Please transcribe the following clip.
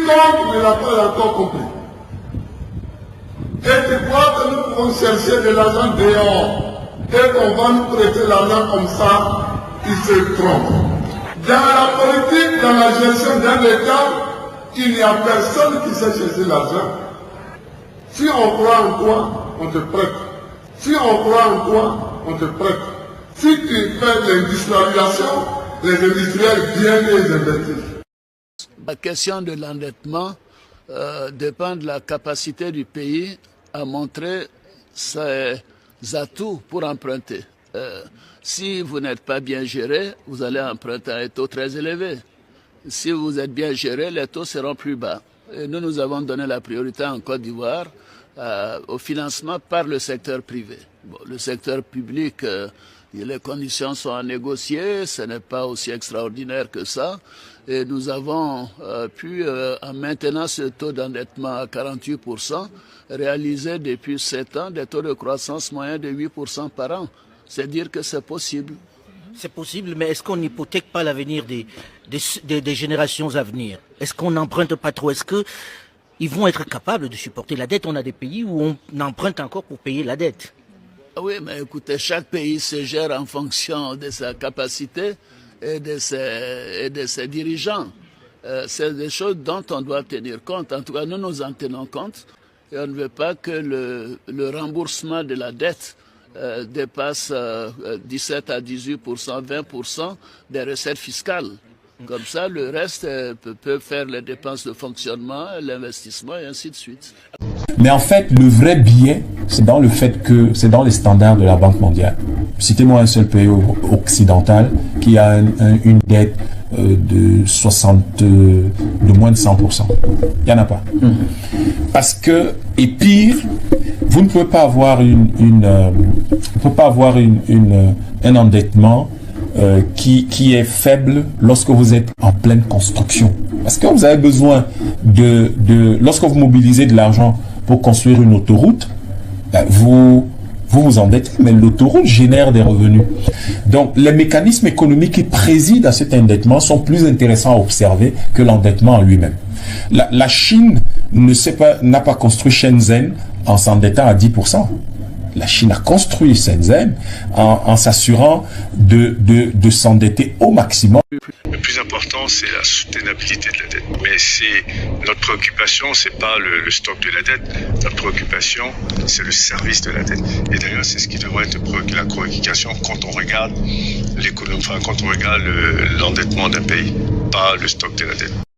Quiconque ne l'a pas encore compris. Et tu crois que nous pouvons chercher de l'argent dehors et qu'on va nous prêter l'argent comme ça, il se trompe. Dans la politique, dans la gestion d'un État, il n'y a personne qui sait chercher l'argent. Si on croit en toi, on te prête. Si on croit en toi, on te prête. Si tu fais l'industrialisation, les industriels viennent les investir. La question de l'endettement dépend de la capacité du pays à montrer ses atouts pour emprunter. Si vous n'êtes pas bien géré, vous allez emprunter à un taux très élevé. Si vous êtes bien géré, les taux seront plus bas. Et nous avons donné la priorité en Côte d'Ivoire au financement par le secteur privé. Bon, le secteur public, les conditions sont à négocier, ce n'est pas aussi extraordinaire que ça. Et nous avons pu, en maintenant ce taux d'endettement à 48%, réaliser depuis 7 ans des taux de croissance moyens de 8% par an. C'est dire que c'est possible. C'est possible, mais est-ce qu'on n'hypothèque pas l'avenir des générations à venir? Est-ce qu'on n'emprunte pas trop? Est-ce qu'ils vont être capables de supporter la dette? On a des pays où on emprunte encore pour payer la dette. Oui, mais écoutez, chaque pays se gère en fonction de sa capacité et de ses dirigeants. C'est des choses dont on doit tenir compte. En tout cas, nous en tenons compte. Et on ne veut pas que le remboursement de la dette dépasse 17 à 18%, 20% des recettes fiscales. Comme ça, le reste peut faire les dépenses de fonctionnement, l'investissement et ainsi de suite. Mais en fait, le vrai biais, c'est dans le fait que c'est dans les standards de la Banque mondiale. Citez-moi un seul pays occidental qui a une dette de moins de 100%. Il n'y en a pas. Parce que, et pire, vous ne pouvez pas avoir un endettement qui est faible lorsque vous êtes en pleine construction. Parce que vous avez besoin lorsque vous mobilisez de l'argent pour construire une autoroute, vous endettez, mais l'autoroute génère des revenus. Donc, les mécanismes économiques qui président à cet endettement sont plus intéressants à observer que l'endettement en lui-même. La Chine n'a pas construit Shenzhen en s'endettant à 10%. La Chine a construit Shenzhen en s'assurant de s'endetter au maximum. Le plus important, c'est la soutenabilité de la dette. Mais notre préoccupation, c'est pas le stock de la dette. Notre préoccupation, c'est le service de la dette. Et d'ailleurs, c'est ce qui devrait être la préoccupation quand on regarde l'économie, quand on regarde l'endettement d'un pays, pas le stock de la dette.